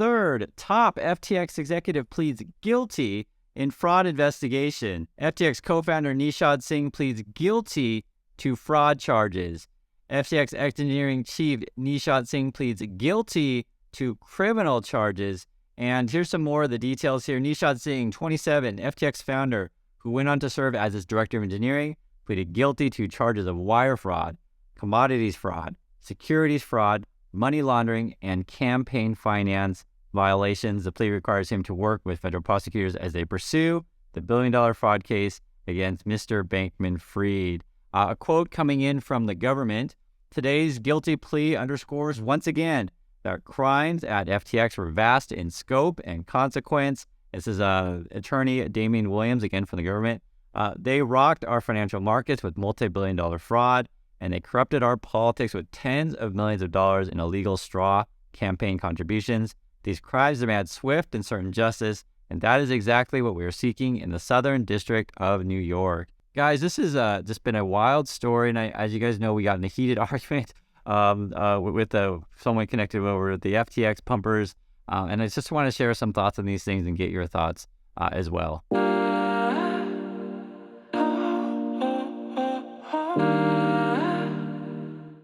third top FTX executive pleads guilty in fraud investigation. FTX co-founder Nishad Singh pleads guilty to fraud charges. FTX engineering chief Nishad Singh pleads guilty to criminal charges. And here's some more of the details here. Nishad Singh, 27, FTX founder, who went on to serve as its director of engineering, pleaded guilty to charges of wire fraud, commodities fraud, securities fraud, money laundering, and campaign finance violations. The plea requires him to work with federal prosecutors as they pursue the billion-dollar fraud case against Mr. Bankman-Fried. A quote coming in from the government: today's guilty plea underscores once again that crimes at FTX were vast in scope and consequence. This is attorney Damian Williams, again from the government. They rocked our financial markets with multi-billion-dollar fraud, and they corrupted our politics with tens of millions of dollars in illegal straw campaign contributions. These crimes demand swift and certain justice, and that is exactly what we are seeking in the Southern District of New York. Guys, this has just been a wild story, and as you guys know, we got in a heated argument with someone connected over the FTX pumpers, and I just want to share some thoughts on these things and get your thoughts as well.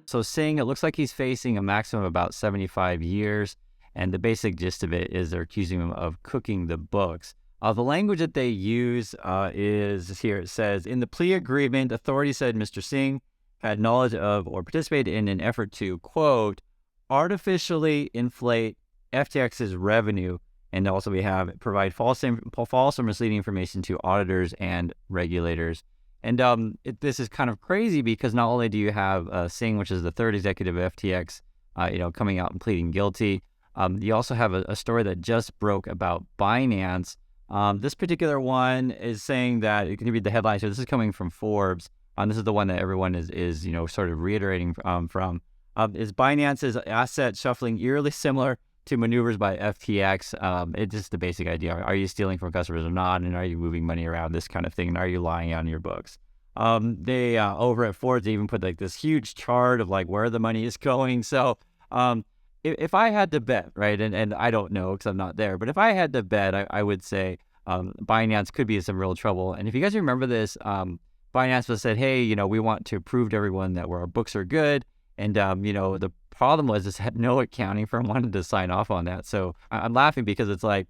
So Singh, it looks like he's facing a maximum of about 75 years, and the basic gist of it is they're accusing him of cooking the books. The language that they use is here. It says, in the plea agreement, authorities said Mr. Singh had knowledge of or participated in an effort to, quote, artificially inflate FTX's revenue, and also we have provide false or misleading information to auditors and regulators. And this is kind of crazy because not only do you have Singh, which is the third executive of FTX, coming out and pleading guilty, you also have a story that just broke about Binance. This particular one is saying that, you can read the headline, so this is coming from Forbes. This is the one that everyone is sort of reiterating from. Is Binance's asset shuffling eerily similar to maneuvers by FTX? It's just the basic idea. Are you stealing from customers or not? And are you moving money around, this kind of thing? And are you lying on your books? They over at Forbes, they even put like this huge chart of like where the money is going. So if I had to bet, right, and I don't know because I'm not there, but if I had to bet, I would say Binance could be in some real trouble. And if you guys remember this, Binance was said, hey, we want to prove to everyone that our books are good. And, the problem was this had no accounting firm wanted to sign off on that. So I'm laughing because it's like,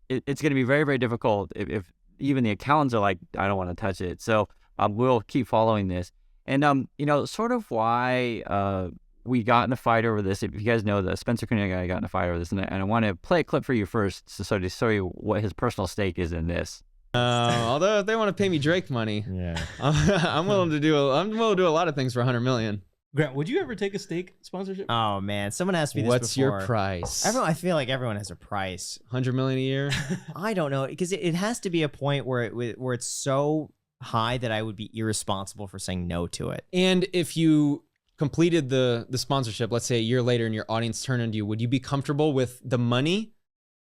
it's going to be very, very difficult if even the accountants are like, I don't want to touch it. So we'll keep following this. And, sort of why we got in a fight over this. If you guys know, the Spencer Koenig guy got in a fight over this. And I want to play a clip for you first so to show you what his personal stake is in this. Although if they want to pay me Drake money, yeah, I'm willing to do a lot of things for $100 million. Grant, would you ever take a steak sponsorship? Oh man, someone asked me this What's before. your price? I feel like everyone has a price. $100 million a year? I don't know, because it has to be a point where it's so high that I would be irresponsible for saying no to it. And if you completed the sponsorship, let's say a year later, and your audience turned on you, would you be comfortable with the money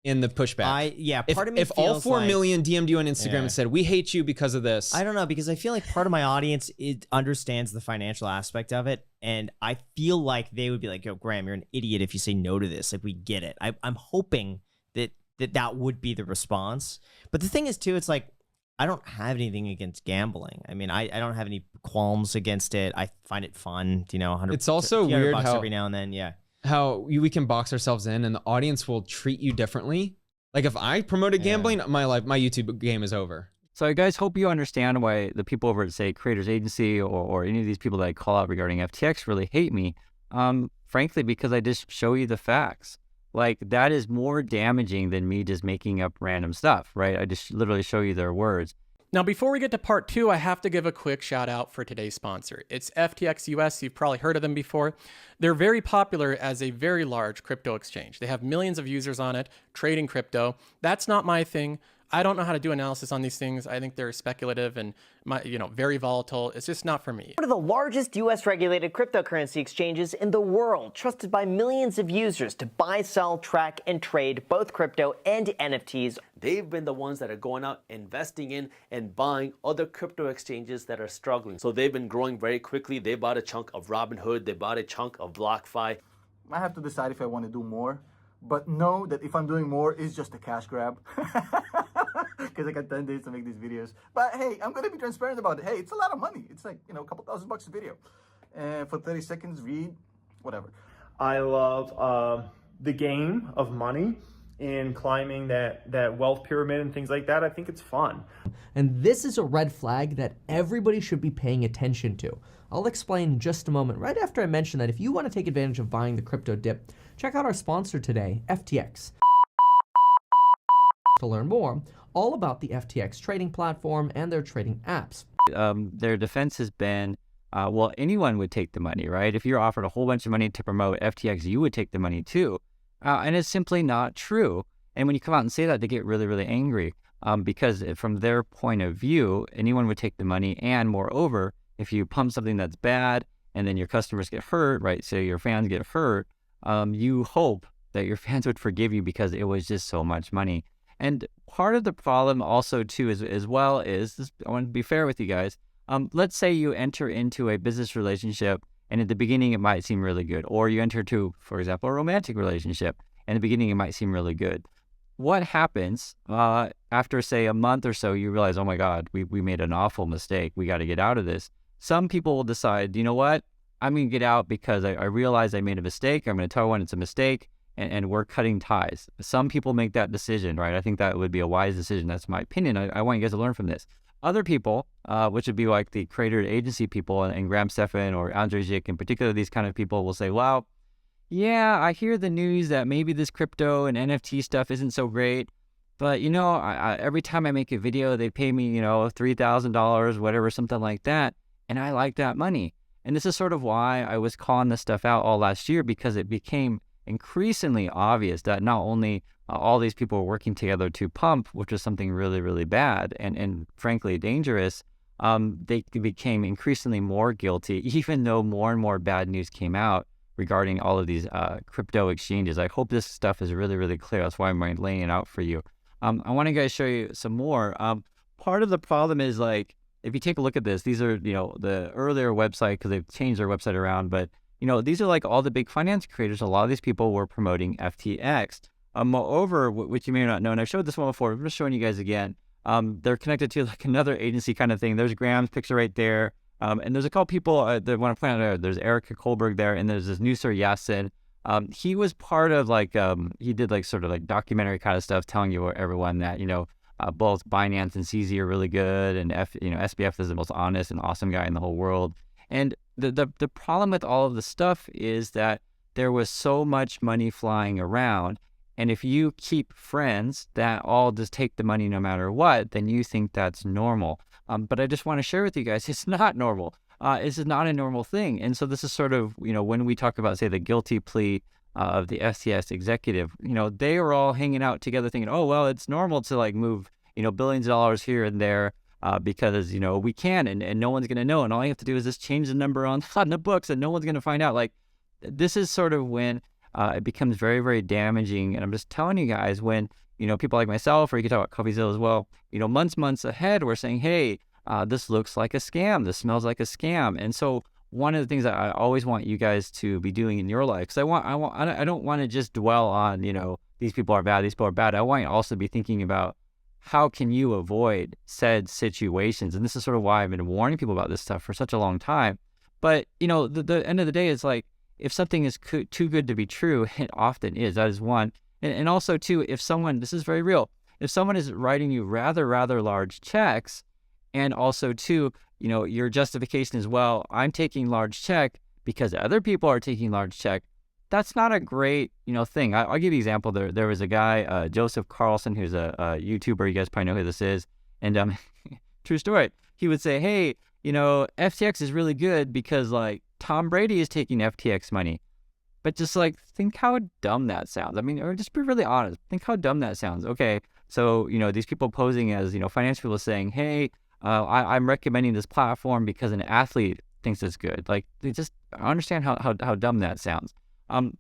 and the pushback? Part of me if all feels 4 like, million DM'd you on Instagram and said, we hate you because of this. I don't know, because I feel like part of my audience understands the financial aspect of it, and I feel like they would be like, yo, Graham, you're an idiot if you say no to this. Like, we get it. I'm hoping that would be the response. But the thing is, too, it's like, I don't have anything against gambling. I mean, I don't have any qualms against it. I find it fun, $100. It's also weird how every now and then, yeah. How we can box ourselves in and the audience will treat you differently. Like if I promoted gambling, my YouTube game is over. So I guys hope you understand why the people over at, say, Creators Agency or any of these people that I call out regarding FTX really hate me. Frankly, because I just show you the facts. Like, that is more damaging than me just making up random stuff, right? I just literally show you their words. Now, before we get to part 2, I have to give a quick shout out for today's sponsor. It's FTX US. You've probably heard of them before. They're very popular as a very large crypto exchange. They have millions of users on it, trading crypto. That's not my thing. I don't know how to do analysis on these things. I think they're speculative and very volatile. It's just not for me. One of the largest U.S. regulated cryptocurrency exchanges in the world, trusted by millions of users to buy, sell, track, and trade both crypto and NFTs. They've been the ones that are going out, investing in and buying other crypto exchanges that are struggling. So they've been growing very quickly. They bought a chunk of Robinhood. They bought a chunk of BlockFi. I have to decide if I want to do more. but know that if I'm doing more, it's just a cash grab. Because I got 10 days to make these videos. But hey, I'm going to be transparent about it. Hey, it's a lot of money. It's like, you know, a couple $1,000 a video. And for 30 seconds, read, whatever. I love the game of money in climbing that wealth pyramid and things like that. I think it's fun. And this is a red flag that everybody should be paying attention to. I'll explain in just a moment, right after I mention that if you want to take advantage of buying the crypto dip, check out our sponsor today, FTX. To learn more all about the FTX trading platform and their trading apps. Their defense has been, well, anyone would take the money, right? If you're offered a whole bunch of money to promote FTX, you would take the money too. And it's simply not true. And when you come out and say that, they get really, really angry because from their point of view, anyone would take the money. And moreover, if you pump something that's bad and then your customers get hurt, right? So your fans get hurt, you hope that your fans would forgive you because it was just so much money. And part of the problem also too is I want to be fair with you guys. Let's say you enter into a business relationship and at the beginning it might seem really good, or you enter to, for example, a romantic relationship and in the beginning it might seem really good. What happens after say a month or so, you realize, oh my God, we made an awful mistake. We got to get out of this. Some people will decide, you know what? I'm going to get out because I realize I made a mistake. I'm going to tell everyone it's a mistake. And we're cutting ties. Some people make that decision, right? I think that would be a wise decision. That's my opinion. I want you guys to learn from this. Other people, which would be like the creator agency people and Graham Stephan or Andrei Zik in particular, these kind of people will say, well, yeah, I hear the news that maybe this crypto and NFT stuff isn't so great, but you know, every time I make a video, they pay me, you know, $3,000, whatever, something like that. And I like that money. And this is sort of why I was calling this stuff out all last year, because it became increasingly obvious that not only all these people were working together to pump, which was something really, really bad and frankly dangerous, they became increasingly more guilty, even though more and more bad news came out regarding all of these crypto exchanges. I hope this stuff is really, really clear. That's why I'm laying it out for you. I want to guys show you some more. Part of the problem is, like, if you take a look at this, these are, you know, the earlier website, because they've changed their website around, but you know, these are like all the big finance creators. A lot of these people were promoting FTX. Moreover, which you may not know, and I've showed this one before, I'm just showing you guys again. They're connected to like another agency kind of thing. There's Graham's picture right there. And there's a couple people that want to point out there's Erica Kohlberg there, and there's this Nusser Yassin. He was part of like, he did like sort of like documentary kind of stuff telling you everyone that, you know, both Binance and CZ are really good, and SBF is the most honest and awesome guy in the whole world. And the problem with all of the stuff is that there was so much money flying around, and if you keep friends that all just take the money no matter what, then you think that's normal. But I just want to share with you guys, it's not normal. This is not a normal thing. And so this is sort of, you know, when we talk about, say, the guilty plea of the FTX executive, you know, they were all hanging out together thinking, oh, well, it's normal to like move, you know, billions of dollars here and there. Because, you know, we can, and no one's going to know. And all you have to do is just change the number on the books and no one's going to find out. Like, this is sort of when it becomes very, very damaging. And I'm just telling you guys, when, you know, people like myself, or you can talk about CoffeeZilla as well, you know, months ahead, we're saying, hey, this looks like a scam. This smells like a scam. And so one of the things that I always want you guys to be doing in your life, because I don't want to just dwell on, you know, these people are bad, these people are bad. I want you to also be thinking about, how can you avoid said situations? And this is sort of why I've been warning people about this stuff for such a long time. But, you know, the end of the day is like, if something is too good to be true, it often is. That is one. And also, too, if someone, this is very real, if someone is writing you rather large checks, and also, too, you know, your justification is, well, I'm taking large check because other people are taking large check, that's not a great, you know, thing. I'll give you an example. There was a guy, Joseph Carlson, who's a YouTuber. You guys probably know who this is. And true story. He would say, hey, you know, FTX is really good because like Tom Brady is taking FTX money. But just like, think how dumb that sounds. I mean, or just be really honest. Think how dumb that sounds. Okay, so, you know, these people posing as, you know, financial people saying, hey, I'm recommending this platform because an athlete thinks it's good. Like, they just understand how dumb that sounds.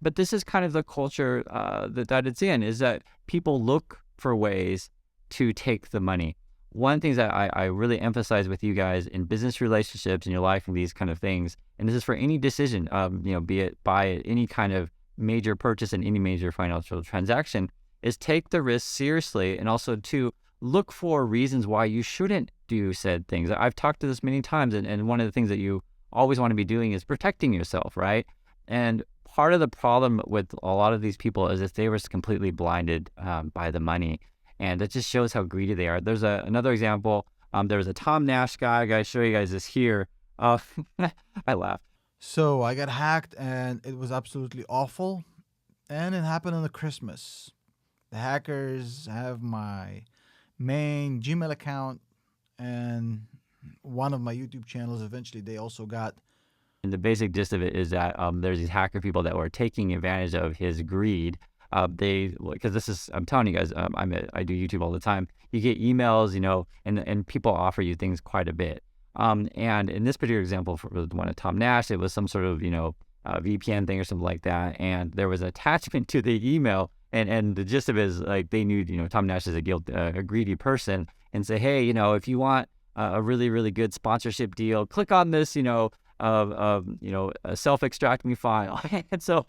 But this is kind of the culture that it's in, is that people look for ways to take the money. One of the things that I really emphasize with you guys in business relationships in your life and these kind of things, and this is for any decision, you know, be it buy any kind of major purchase in any major financial transaction is take the risk seriously, and also to look for reasons why you shouldn't do said things. I've talked to this many times, and one of the things that you always want to be doing is protecting yourself, right? And part of the problem with a lot of these people is if they were completely blinded by the money, and that just shows how greedy they are. There's another example. There was a Tom Nash guy. I gotta show you guys this here. I laugh. So I got hacked and it was absolutely awful. And it happened on the Christmas. The hackers have my main Gmail account and one of my YouTube channels. Eventually, they also got. And the basic gist of it is that there's these hacker people that were taking advantage of his greed. Because this is, I'm telling you guys, I do YouTube all the time. You get emails, and people offer you things quite a bit. And in this particular example, for the one of Tom Nash, it was some sort of, VPN thing or something like that. And there was an attachment to the email. And the gist of it is like they knew, Tom Nash is a greedy person, and say, hey, if you want a really, really good sponsorship deal, click on this, a self-extracting file. And so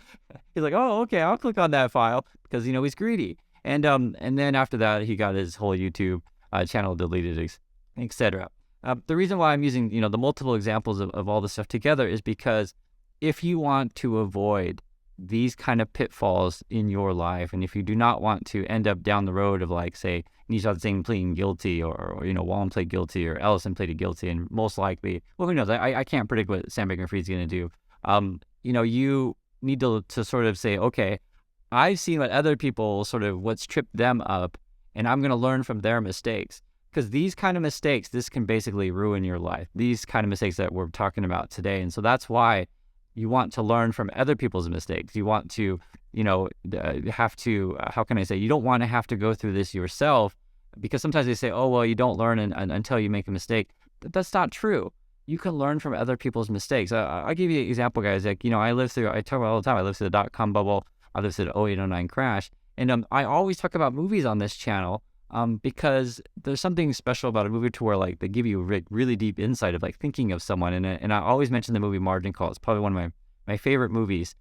he's like, oh, okay, I'll click on that file because, he's greedy. And then after that, he got his whole YouTube channel deleted, etc. The reason why I'm using, the multiple examples of all this stuff together is because if you want to avoid these kind of pitfalls in your life, and if you do not want to end up down the road of, like, say, Nishad Singh pleading guilty, or Wallen pleaded guilty, or Ellison pleaded guilty, and most likely, well, who knows? I can't predict what Sam Bankman-Fried's going to do. You need to sort of say, okay, I've seen what other people what's tripped them up, and I'm going to learn from their mistakes. Because these kind of mistakes, this can basically ruin your life. These kind of mistakes that we're talking about today. And so that's why you want to learn from other people's mistakes. You want to, you don't want to have to go through this yourself, because sometimes they say, oh, well, you don't learn until you make a mistake. That's not true. You can learn from other people's mistakes. I'll give you an example, guys. Like, I talk about all the time, I lived through the dot-com bubble. I lived through the 08-09 crash. And I always talk about movies on this channel because there's something special about a movie to where, like, they give you a really deep insight of, like, thinking of someone. And I always mention the movie Margin Call. It's probably one of my favorite movies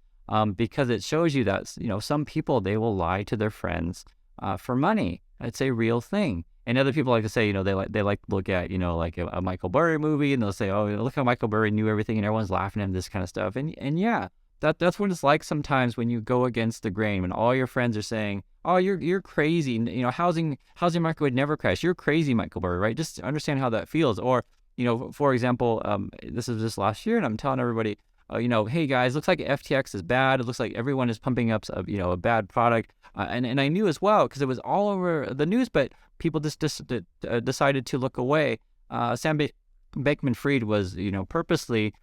because it shows you that, some people, they will lie to their friends for money. It's a real thing. And other people like to say, they like to look at, like a Michael Burry movie, and they'll say, oh, look how Michael Burry knew everything and everyone's laughing at him, this kind of stuff. And yeah, that's what it's like sometimes when you go against the grain, when all your friends are saying, oh, you're crazy. Housing market would never crash. You're crazy, Michael Burry, right? Just understand how that feels. Or, for example, this was just last year, and I'm telling everybody, hey guys, looks like FTX is bad. It looks like everyone is pumping up a bad product. And I knew as well, because it was all over the news, but people just decided to look away. Sam Bankman-Fried was, purposely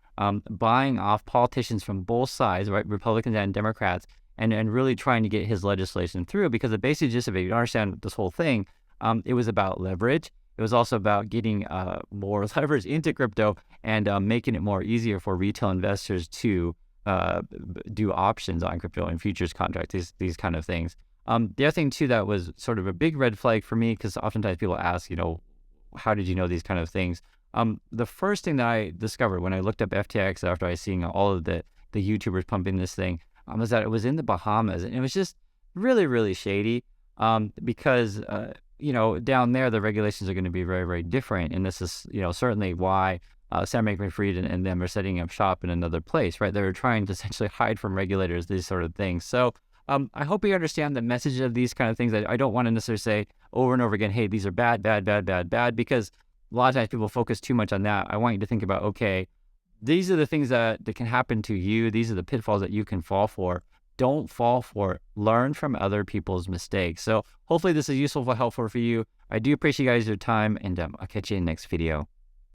buying off politicians from both sides, right, Republicans and Democrats, and really trying to get his legislation through, because the basic gist of it, you understand this whole thing, it was about leverage. It was also about getting more leverage into crypto and making it more easier for retail investors to do options on crypto and futures contracts, these kind of things. The other thing, too, that was sort of a big red flag for me, because oftentimes people ask, how did you know these kind of things? The first thing that I discovered when I looked up FTX after I seen all of the YouTubers pumping this thing was that it was in the Bahamas, and it was just really, really shady because down there, the regulations are going to be very, very different. And this is, certainly why Sam Bankman-Fried and them are setting up shop in another place, right? They're trying to essentially hide from regulators, these sort of things. So I hope you understand the message of these kind of things. I don't want to necessarily say over and over again, hey, these are bad, bad, bad, bad, bad, because a lot of times people focus too much on that. I want you to think about, okay, these are the things that can happen to you. These are the pitfalls that you can fall for. Don't fall for it. Learn from other people's mistakes. So hopefully this is useful and helpful for you. I do appreciate you guys' your time, and I'll catch you in the next video.